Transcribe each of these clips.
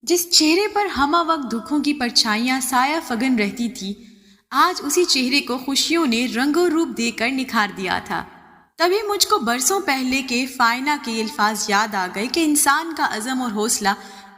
جس چہرے پر ہمہ وقت دکھوں کی پرچھائیاں سایہ فگن رہتی تھی، آج اسی چہرے کو خوشیوں نے رنگ و روپ دے کر نکھار دیا تھا۔ تبھی مجھ کو برسوں پہلے کے فائنہ کے الفاظ یاد آ گئے کہ انسان کا عزم اور حوصلہ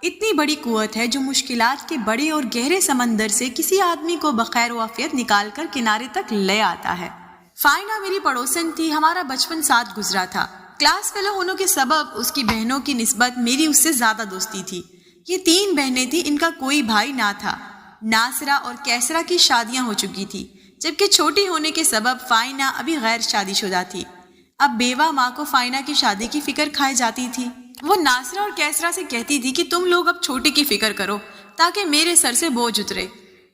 اتنی بڑی قوت ہے جو مشکلات کے بڑے اور گہرے سمندر سے کسی آدمی کو بخیر و عافیت نکال کر کنارے تک لے آتا ہے۔ فائنہ میری پڑوسن تھی، ہمارا بچپن ساتھ گزرا تھا۔ کلاس فیلو ہونے کے سبب اس کی بہنوں کی نسبت میری اس سے زیادہ دوستی تھی۔ یہ 3 بہنیں تھیں، ان کا کوئی بھائی نہ تھا۔ ناصرہ اور کیسرا کی شادیاں ہو چکی تھی، جبکہ چھوٹی ہونے کے سبب فائنہ ابھی غیر شادی شدہ تھی۔ اب بیوہ ماں کو فائنہ کی شادی کی فکر کھائی جاتی تھی۔ وہ ناصرہ اور کیسرا سے کہتی تھی کہ تم لوگ اب چھوٹے کی فکر کرو تاکہ میرے سر سے بوجھ اترے۔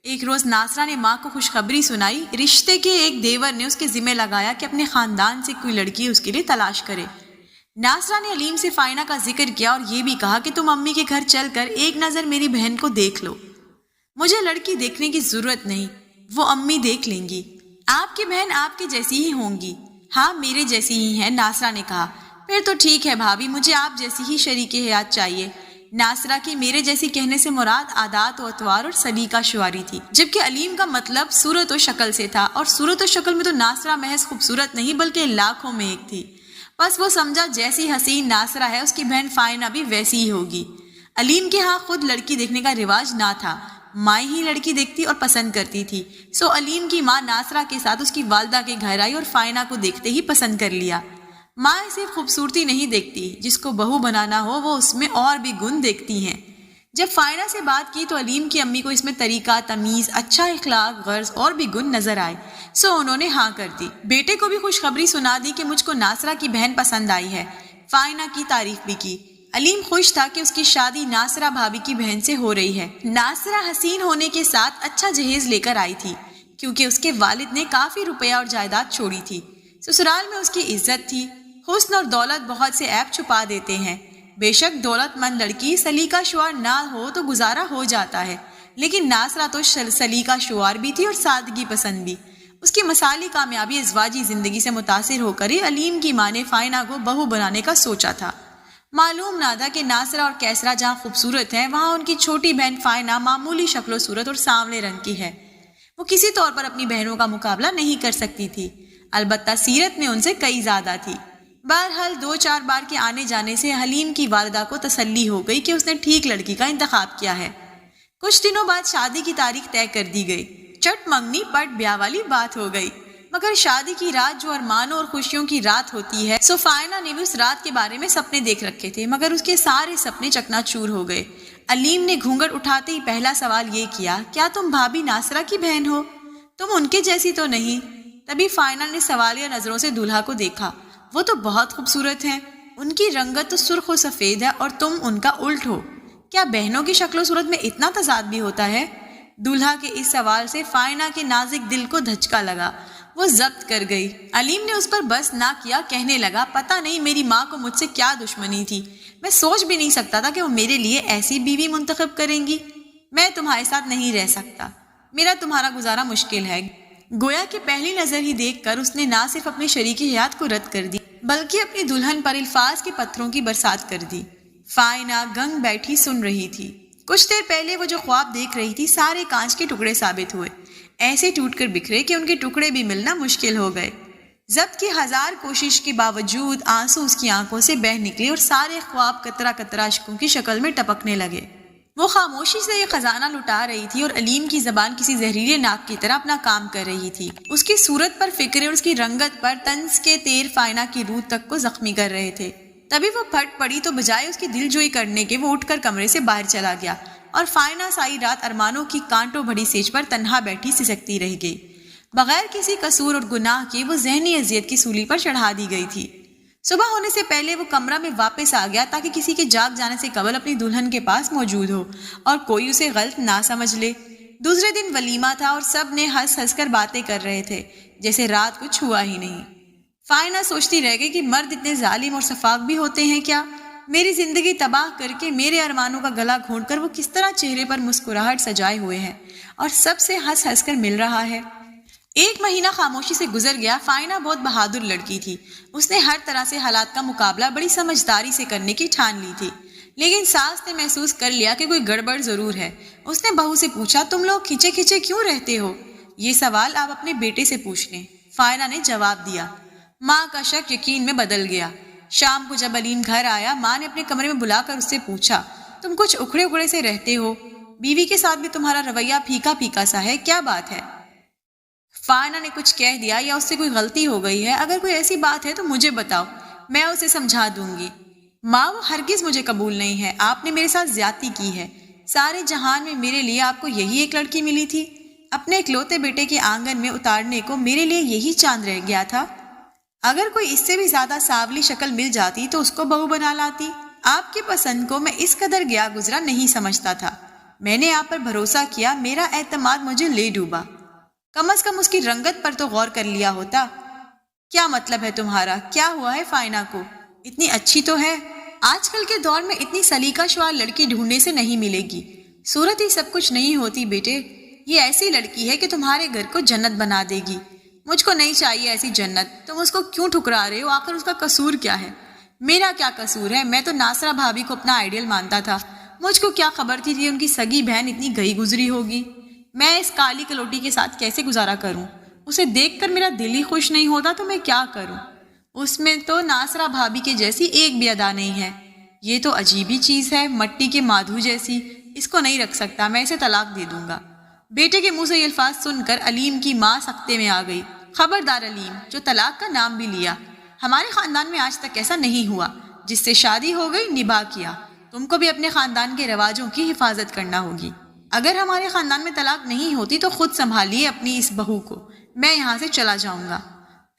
ایک روز ناصرہ نے ماں کو خوشخبری سنائی، رشتے کے ایک دیور نے اس کے ذمہ لگایا کہ اپنے خاندان سے کوئی لڑکی اس کے لیے تلاش کرے۔ ناصرہ نے علیم سے فائنہ کا ذکر کیا اور یہ بھی کہا کہ تم امی کے گھر چل کر ایک نظر میری بہن کو دیکھ لو۔ مجھے لڑکی دیکھنے کی ضرورت نہیں، وہ امی دیکھ لیں گی۔ آپ کی بہن آپ کے جیسی ہی ہوں گی۔ ہاں میرے جیسی ہی ہیں، ناصرہ نے کہا۔ پھر تو ٹھیک ہے بھابھی، مجھے آپ جیسی ہی شریک حیات چاہیے۔ ناصرہ کی میرے جیسی کہنے سے مراد عادات و اطوار اور سلیقہ شعاری تھی، جبکہ علیم کا مطلب صورت و شکل سے تھا، اور صورت و شکل میں تو ناصرہ محض خوبصورت نہیں بلکہ لاکھوں میں ایک تھی۔ بس وہ سمجھا جیسی حسین ناصرہ ہے اس کی بہن فائنہ بھی ویسی ہی ہوگی۔ علیم کے ہاں خود لڑکی دیکھنے کا رواج نہ تھا، مائیں ہی لڑکی دیکھتی اور پسند کرتی تھی۔ سو علیم کی ماں ناصرہ کے ساتھ اس کی والدہ کے گھر آئی اور فائنہ کو دیکھتے ہی پسند کر لیا۔ ماں صرف خوبصورتی نہیں دیکھتی، جس کو بہو بنانا ہو وہ اس میں اور بھی گن دیکھتی ہیں۔ جب فائنہ سے بات کی تو علیم کی امی کو اس میں طریقہ، تمیز، اچھا اخلاق، غرض اور بھی گن نظر آئے، سو انہوں نے ہاں کر دی۔ بیٹے کو بھی خوشخبری سنا دی کہ مجھ کو ناصرہ کی بہن پسند آئی ہے۔ فائنہ کی تعریف بھی کی۔ علیم خوش تھا کہ اس کی شادی ناصرہ بھابھی کی بہن سے ہو رہی ہے۔ ناصرہ حسین ہونے کے ساتھ اچھا جہیز لے کر آئی تھی، کیونکہ اس کے والد نے کافی روپیہ اور جائیداد چھوڑی تھی۔ سسرال میں اس کی عزت تھی۔ حسن اور دولت بہت سے عیب چھپا دیتے ہیں۔ بے شک دولت مند لڑکی سلیقہ شعار نہ ہو تو گزارا ہو جاتا ہے، لیکن ناصرہ تو سلیقہ شعار بھی تھی اور سادگی پسند بھی۔ اس کی مثالی کامیابی ازواجی زندگی سے متاثر ہو کر ہی علیم کی ماں نے فائنہ کو بہو بنانے کا سوچا تھا۔ معلوم نہ تھا کہ ناصرہ اور کیسرا جہاں خوبصورت ہیں وہاں ان کی چھوٹی بہن فائنہ معمولی شکل و صورت اور سانولے رنگ کی ہے۔ وہ کسی طور پر اپنی بہنوں کا مقابلہ نہیں کر سکتی تھی، البتہ سیرت میں ان سے کئی زیادہ تھی۔ بہرحال 2-4 بار کے آنے جانے سے حلیم کی والدہ کو تسلی ہو گئی کہ اس نے ٹھیک لڑکی کا انتخاب کیا ہے۔ کچھ دنوں بعد شادی کی تاریخ طے کر دی گئی۔ چٹ منگنی پٹ بیاہ والی بات ہو گئی، مگر شادی کی رات جو ارمانوں اور خوشیوں کی رات ہوتی ہے، سو فائنہ نے بھی اس رات کے بارے میں سپنے دیکھ رکھے تھے، مگر اس کے سارے سپنے چکنا چور ہو گئے۔ علیم نے گھونگھٹ اٹھاتے ہی پہلا سوال یہ کیا، کیا تم بھابھی ناصرہ کی بہن ہو؟ تم ان کے جیسی تو نہیں؟ تبھی فائنہ نے سوالیہ نظروں سے دولہا کو دیکھا۔ وہ تو بہت خوبصورت ہیں، ان کی رنگت تو سرخ و سفید ہے اور تم ان کا الٹ ہو۔ کیا بہنوں کی شکل و صورت میں اتنا تضاد بھی ہوتا ہے؟ دولہا کے اس سوال سے فائنہ کے نازک دل کو دھچکا لگا، وہ ضبط کر گئی۔ علیم نے اس پر بس نہ کیا، کہنے لگا، پتہ نہیں میری ماں کو مجھ سے کیا دشمنی تھی، میں سوچ بھی نہیں سکتا تھا کہ وہ میرے لیے ایسی بیوی منتخب کریں گی۔ میں تمہارے ساتھ نہیں رہ سکتا، میرا تمہارا گزارا مشکل ہے۔ گویا کہ پہلی نظر ہی دیکھ کر اس نے نہ صرف اپنی شریک حیات کو رد کر دی بلکہ اپنی دلہن پر الفاظ کے پتھروں کی برسات کر دی۔ فائنہ گنگ بیٹھی سن رہی تھی۔ کچھ دیر پہلے وہ جو خواب دیکھ رہی تھی سارے کانچ کے ٹکڑے ثابت ہوئے، ایسے ٹوٹ کر بکھرے کہ ان کے ٹکڑے بھی ملنا مشکل ہو گئے۔ ضبط کی 1000 کوشش کے باوجود آنسو اس کی آنکھوں سے بہہ نکلے اور سارے خواب قطرہ قطرہ اشکوں کی شکل میں ٹپکنے لگے۔ وہ خاموشی سے یہ خزانہ لٹا رہی تھی اور علیم کی زبان کسی زہریلے ناک کی طرح اپنا کام کر رہی تھی۔ اس کی صورت پر فکرے اور اس کی رنگت پر طنز کے تیر فائنہ کی روح تک کو زخمی کر رہے تھے۔ تبھی وہ پھٹ پڑی تو بجائے اس کی دل جوئی کرنے کے وہ اٹھ کر کمرے سے باہر چلا گیا، اور فائنہ ساری رات ارمانوں کی کانٹوں بھری سیج پر تنہا بیٹھی سسکتی رہ گئی۔ بغیر کسی قصور اور گناہ کے وہ ذہنی اذیت کی سولی پر چڑھا دی گئی تھی۔ صبح ہونے سے پہلے وہ کمرہ میں واپس آ گیا تاکہ کسی کے جاگ جانے سے قبل اپنی دلہن کے پاس موجود ہو اور کوئی اسے غلط نہ سمجھ لے۔ دوسرے دن ولیمہ تھا اور سب نے ہنس ہنس کر باتیں کر رہے تھے جیسے رات کچھ ہوا ہی نہیں۔ فائنہ سوچتی رہ گئی کہ مرد اتنے ظالم اور سفاک بھی ہوتے ہیں کیا؟ میری زندگی تباہ کر کے میرے ارمانوں کا گلا گھونٹ کر وہ کس طرح چہرے پر مسکراہٹ سجائے ہوئے ہیں اور سب سے ہنس ہنس کر مل رہا ہے۔ 1 مہینہ خاموشی سے گزر گیا۔ فائنہ بہت بہادر لڑکی تھی، اس نے ہر طرح سے حالات کا مقابلہ بڑی سمجھداری سے کرنے کی ٹھان لی تھی۔ لیکن ساس نے محسوس کر لیا کہ کوئی گڑبڑ ضرور ہے۔ اس نے بہو سے پوچھا، تم لوگ کھچے کھچے کیوں رہتے ہو؟ یہ سوال آپ اپنے بیٹے سے پوچھ لیں، فائنہ نے جواب دیا۔ ماں کا شک یقین میں بدل گیا۔ شام کو جب علیم گھر آیا، ماں نے اپنے کمرے میں بلا کر اس سے پوچھا، تم کچھ اکھڑے اکھڑے سے رہتے ہو، بیوی کے ساتھ بھی تمہارا رویہ پھیکا پھیکا سا ہے، کیا بات ہے؟ فائنہ نے کچھ کہہ دیا یا اس سے کوئی غلطی ہو گئی ہے؟ اگر کوئی ایسی بات ہے تو مجھے بتاؤ، میں اسے سمجھا دوں گی۔ ماں، وہ ہرگز مجھے قبول نہیں ہے، آپ نے میرے ساتھ زیادتی کی ہے۔ سارے جہان میں میرے لیے آپ کو یہی ایک لڑکی ملی تھی؟ اپنے اکلوتے بیٹے کے آنگن میں اتارنے کو میرے لیے یہی چاند رہ گیا تھا؟ اگر کوئی اس سے بھی زیادہ سانولی شکل مل جاتی تو اس کو بہو بنا لاتی۔ آپ کی پسند کو میں اس قدر گیا گزرا نہیں سمجھتا تھا۔ میں نے آپ پر بھروسہ کیا، میرا اعتماد مجھے لے ڈوبا۔ کم از کم اس کی رنگت پر تو غور کر لیا ہوتا۔ کیا مطلب ہے تمہارا؟ کیا ہوا ہے فائنہ کو؟ اتنی اچھی تو ہے۔ آج کل کے دور میں اتنی سلیقہ شعار لڑکی ڈھونڈنے سے نہیں ملے گی۔ صورت ہی سب کچھ نہیں ہوتی بیٹے، یہ ایسی لڑکی ہے کہ تمہارے گھر کو جنت بنا دے گی۔ مجھ کو نہیں چاہیے ایسی جنت، تم اس کو کیوں ٹھکرا رہے ہو؟ آخر اس کا قصور کیا ہے؟ میرا کیا قصور ہے؟ میں تو ناصرہ بھابھی کو اپنا آئیڈیل مانتا تھا، مجھ کو کیا خبر تھی کہ ان کی سگی بہن اتنی گئی گزری ہوگی۔ میں اس کالی کلوٹی کے ساتھ کیسے گزارا کروں؟ اسے دیکھ کر میرا دل ہی خوش نہیں ہوتا تو میں کیا کروں؟ اس میں تو ناصرہ بھابھی کے جیسی ایک بھی ادا نہیں ہے۔ یہ تو عجیب ہی چیز ہے، مٹی کے مادھو جیسی، اس کو نہیں رکھ سکتا، میں اسے طلاق دے دوں گا۔ بیٹے کے منہ سے یہ الفاظ سن کر علیم کی ماں سکتے میں آ گئی۔ خبردار علیم، جو طلاق کا نام بھی لیا، ہمارے خاندان میں آج تک ایسا نہیں ہوا۔ جس سے شادی ہو گئی نباہ کیا، تم کو بھی اپنے خاندان کے رواجوں کی حفاظت کرنا ہوگی۔ اگر ہمارے خاندان میں طلاق نہیں ہوتی تو خود سنبھالیے اپنی اس بہو کو، میں یہاں سے چلا جاؤں گا،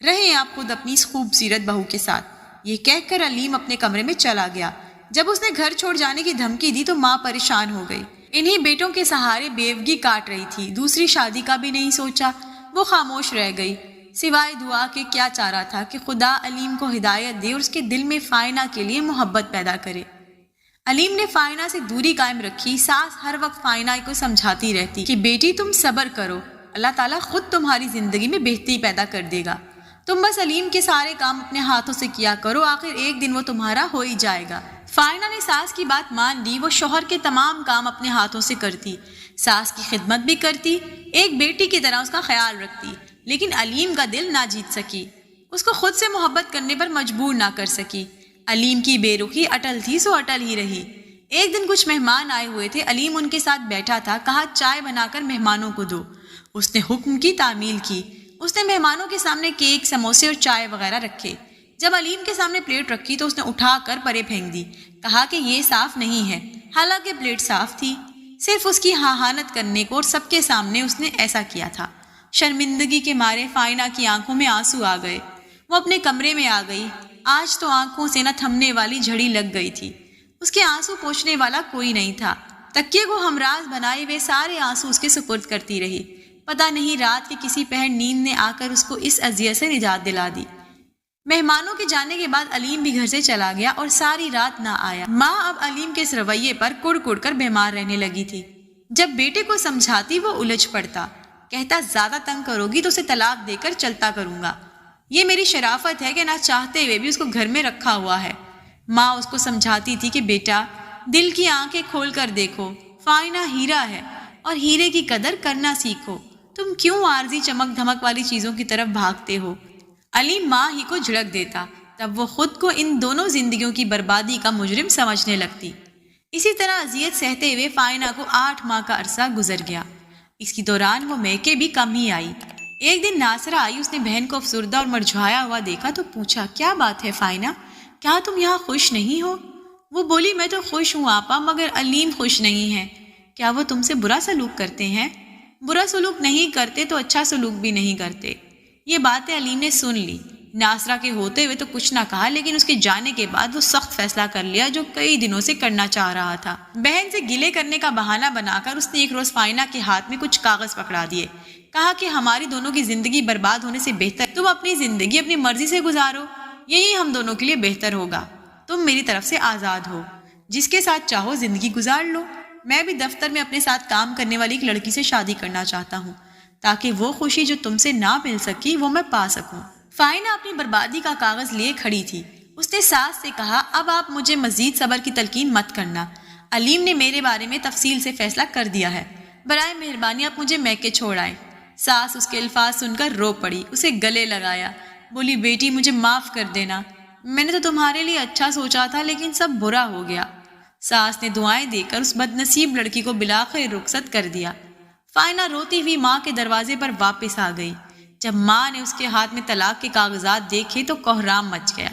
رہیں آپ خود اپنی اس خوبصورت بہو کے ساتھ۔ یہ کہہ کر علیم اپنے کمرے میں چلا گیا۔ جب اس نے گھر چھوڑ جانے کی دھمکی دی تو ماں پریشان ہو گئی۔ انہی بیٹوں کے سہارے بیوگی کاٹ رہی تھی، دوسری شادی کا بھی نہیں سوچا۔ وہ خاموش رہ گئی، سوائے دعا کے کیا چارہ تھا کہ خدا علیم کو ہدایت دے اور اس کے دل میں فائنہ کے لیے محبت پیدا کرے۔ علیم نے فائنہ سے دوری قائم رکھی۔ ساس ہر وقت فائنہ کو سمجھاتی رہتی کہ بیٹی تم صبر کرو، اللہ تعالیٰ خود تمہاری زندگی میں بہتری پیدا کر دے گا، تم بس علیم کے سارے کام اپنے ہاتھوں سے کیا کرو، آخر ایک دن وہ تمہارا ہو ہی جائے گا۔ فائنہ نے ساس کی بات مان لی، وہ شوہر کے تمام کام اپنے ہاتھوں سے کرتی، ساس کی خدمت بھی کرتی، ایک بیٹی کی طرح اس کا خیال رکھتی، لیکن علیم کا دل نہ جیت سکی، اس کو خود سے محبت کرنے پر مجبور نہ کر سکی۔ علیم کی بے رخی اٹل تھی سو اٹل ہی رہی۔ ایک دن کچھ مہمان آئے ہوئے تھے، علیم ان کے ساتھ بیٹھا تھا، کہا چائے بنا کر مہمانوں کو دو۔ اس نے حکم کی تعمیل کی، اس نے مہمانوں کے سامنے کیک، سموسے اور چائے وغیرہ رکھے۔ جب علیم کے سامنے پلیٹ رکھی تو اس نے اٹھا کر پرے پھینک دی، کہا کہ یہ صاف نہیں ہے، حالانکہ پلیٹ صاف تھی، صرف اس کی ہاہانت کرنے کو اور سب کے سامنے اس نے ایسا کیا تھا۔ شرمندگی کے مارے فائنہ کی آنکھوں میں آنسو آ گئے، وہ اپنے کمرے میں آ گئی۔ آج تو آنکھوں سے نہ تھمنے والی جھڑی لگ گئی تھی، اس کے آنسو پوچھنے والا کوئی نہیں تھا۔ تکیے کو ہمراز بنائے ہوئے سارے آنسو اس کے سپرد کرتی رہی۔ پتہ نہیں رات کی کسی پہر نیند نے آ کر اس کو اس اذیت سے نجات دلا دی۔ مہمانوں کے جانے کے بعد علیم بھی گھر سے چلا گیا اور ساری رات نہ آیا۔ ماں اب علیم کے اس رویے پر کڑ کڑ کر بیمار رہنے لگی تھی۔ جب بیٹے کو سمجھاتی وہ الجھ پڑتا، کہتا زیادہ تنگ کرو گی تو اسے طلاق دے کر چلتا کروں گا، یہ میری شرافت ہے کہ نہ چاہتے ہوئے بھی اس کو گھر میں رکھا ہوا ہے۔ ماں اس کو سمجھاتی تھی کہ بیٹا دل کی آنکھیں کھول کر دیکھو، فائنہ ہیرا ہے اور ہیرے کی قدر کرنا سیکھو، تم کیوں عارضی چمک دھمک والی چیزوں کی طرف بھاگتے ہو؟ علیم ماں ہی کو جھڑک دیتا، تب وہ خود کو ان دونوں زندگیوں کی بربادی کا مجرم سمجھنے لگتی۔ اسی طرح اذیت سہتے ہوئے فائنہ کو 8 ماہ کا عرصہ گزر گیا۔ اس کی دوران وہ میکے بھی کم ہی آئی۔ ایک دن ناصرہ آئی، اس نے بہن کو افسردہ اور مرجھایا ہوا دیکھا تو پوچھا کیا بات ہے فائنہ، کیا تم یہاں خوش نہیں ہو؟ وہ بولی میں تو خوش ہوں آپا، مگر علیم خوش نہیں ہے۔ کیا وہ تم سے برا سلوک کرتے ہیں؟ برا سلوک نہیں کرتے تو اچھا سلوک بھی نہیں کرتے۔ یہ باتیں علیم نے سن لی۔ ناصرہ کے ہوتے ہوئے تو کچھ نہ کہا، لیکن اس کے جانے کے بعد وہ سخت فیصلہ کر لیا جو کئی دنوں سے کرنا چاہ رہا تھا۔ بہن سے گلے کرنے کا بہانہ بنا کر اس نے ایک روز فائنہ کے ہاتھ میں کچھ کاغذ پکڑا دیے، کہا کہ ہماری دونوں کی زندگی برباد ہونے سے بہتر تم اپنی زندگی اپنی مرضی سے گزارو، یہی ہم دونوں کے لیے بہتر ہوگا، تم میری طرف سے آزاد ہو، جس کے ساتھ چاہو زندگی گزار لو۔ میں بھی دفتر میں اپنے ساتھ کام کرنے والی ایک لڑکی سے شادی کرنا چاہتا ہوں، تاکہ وہ خوشی جو تم سے نہ مل سکی وہ میں پا سکوں۔ فائنہ اپنی بربادی کا کاغذ لیے کھڑی تھی، اس نے ساس سے کہا اب آپ مجھے مزید صبر کی تلقین مت کرنا، علیم نے میرے بارے میں تفصیل سے فیصلہ کر دیا ہے، برائے مہربانی آپ مجھے میکے چھوڑ آئیں۔ ساس اس کے الفاظ سن کر رو پڑی، اسے گلے لگایا، بولی بیٹی مجھے معاف کر دینا، میں نے تو تمہارے لیے اچھا سوچا تھا لیکن سب برا ہو گیا۔ ساس نے دعائیں دے کر اس بد نصیب لڑکی کو بلاخر رخصت کر دیا۔ فائنہ روتی ہوئی ماں کے دروازے پر واپس آ گئی۔ جب ماں نے اس کے ہاتھ میں طلاق کے کاغذات دیکھے تو کوہرام مچ گیا۔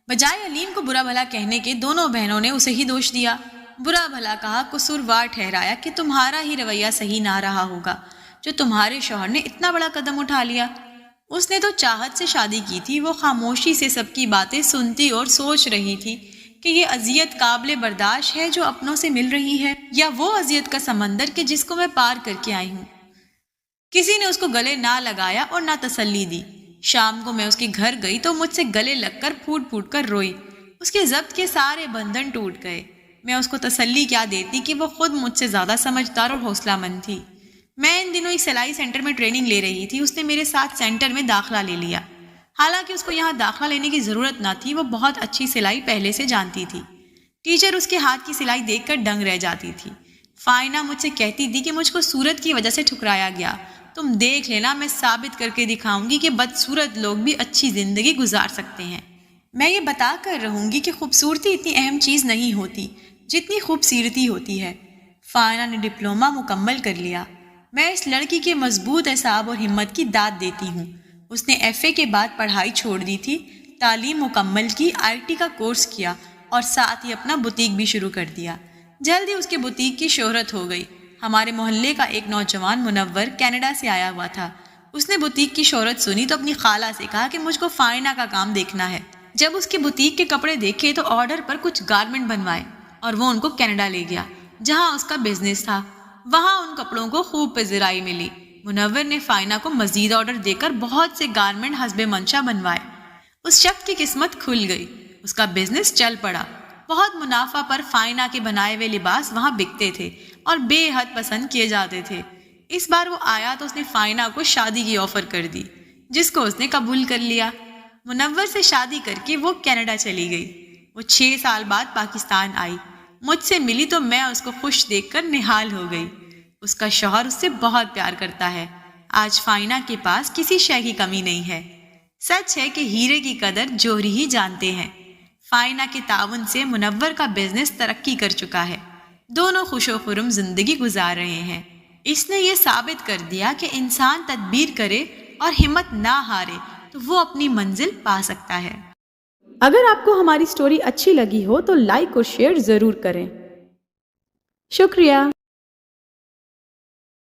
بجائے علیم کو برا بھلا کہنے کے دونوں بہنوں نے اسے ہی دوش دیا، برا بھلا کہا، قصوروار ٹھہرایا کہ تمہارا ہی رویہ صحیح نہ رہا ہوگا جو تمہارے شوہر نے اتنا بڑا قدم اٹھا لیا۔ اس نے تو چاہت سے شادی کی تھی، وہ خاموشی سے سب کی باتیں سنتی اور سوچ رہی تھی کہ یہ اذیت قابل برداشت ہے جو اپنوں سے مل رہی ہے، یا وہ اذیت کا سمندر کہ جس کو میں پار کر کے آئی ہوں۔ کسی نے اس کو گلے نہ لگایا اور نہ تسلی دی۔ شام کو میں اس کے گھر گئی تو مجھ سے گلے لگ کر پھوٹ پھوٹ کر روئی، اس کے ضبط کے سارے بندھن ٹوٹ گئے۔ میں اس کو تسلی کیا دیتی کہ وہ خود مجھ سے زیادہ سمجھدار اور حوصلہ مند تھی۔ میں ان دنوں ایک سلائی سینٹر میں ٹریننگ لے رہی تھی، اس نے میرے ساتھ سینٹر میں داخلہ لے لیا، حالانکہ اس کو یہاں داخلہ لینے کی ضرورت نہ تھی، وہ بہت اچھی سلائی پہلے سے جانتی تھی۔ ٹیچر اس کے ہاتھ کی سلائی دیکھ کر دنگ رہ جاتی تھی۔ فائنہ مجھ سے کہتی تھی کہ مجھ کو صورت کی وجہ سے ٹھکرایا گیا، تم دیکھ لینا میں ثابت کر کے دکھاؤں گی کہ بدصورت لوگ بھی اچھی زندگی گزار سکتے ہیں۔ میں یہ بتا کر رہوں گی کہ خوبصورتی اتنی اہم چیز نہیں ہوتی جتنی خوبصورتی ہوتی ہے۔ فائنہ نے ڈپلومہ مکمل کر لیا۔ میں اس لڑکی کے مضبوط اعصاب اور ہمت کی داد دیتی ہوں۔ اس نے ایف اے کے بعد پڑھائی چھوڑ دی تھی، تعلیم مکمل کی، آئی ٹی کا کورس کیا اور ساتھ ہی اپنا بوتیک بھی شروع کر دیا۔ جلد ہی اس کے بوتیک کی شہرت ہو گئی۔ ہمارے محلے کا ایک نوجوان منور کینیڈا سے آیا ہوا تھا، اس نے بوتیک کی شہرت سنی تو اپنی خالہ سے کہا کہ مجھ کو فائنہ کا کام دیکھنا ہے۔ جب اس کے بوتیک کے کپڑے دیکھے تو آرڈر پر کچھ گارمنٹ بنوائے اور وہ ان کو کینیڈا لے گیا جہاں اس کا بزنس تھا۔ وہاں ان کپڑوں کو خوب پذیرائی ملی۔ منور نے فائنہ کو مزید آرڈر دے کر بہت سے گارمنٹ حسب منشا بنوائے۔ اس شخص کی قسمت کھل گئی، اس کا بزنس چل پڑا۔ بہت منافع پر فائنہ کے بنائے ہوئے لباس وہاں بکتے تھے اور بے حد پسند کیے جاتے تھے۔ اس بار وہ آیا تو اس نے فائنہ کو شادی کی آفر کر دی، جس کو اس نے قبول کر لیا۔ منور سے شادی کر کے وہ کینیڈا چلی گئی۔ وہ 6 سال بعد پاکستان آئی، مجھ سے ملی تو میں اس کو خوش دیکھ کر نہال ہو گئی۔ اس کا شوہر اس سے بہت پیار کرتا ہے۔ آج فائنہ کے پاس کسی شے کی کمی نہیں ہے۔ سچ ہے کہ ہیرے کی قدر جوہری ہی جانتے ہیں۔ فائنہ کے تعاون سے منور کا بزنس ترقی کر چکا ہے، دونوں خوش و خرم زندگی گزار رہے ہیں۔ اس نے یہ ثابت کر دیا کہ انسان تدبیر کرے اور ہمت نہ ہارے تو وہ اپنی منزل پا سکتا ہے۔ اگر آپ کو ہماری سٹوری اچھی لگی ہو تو لائک اور شیئر ضرور کریں۔ شکریہ۔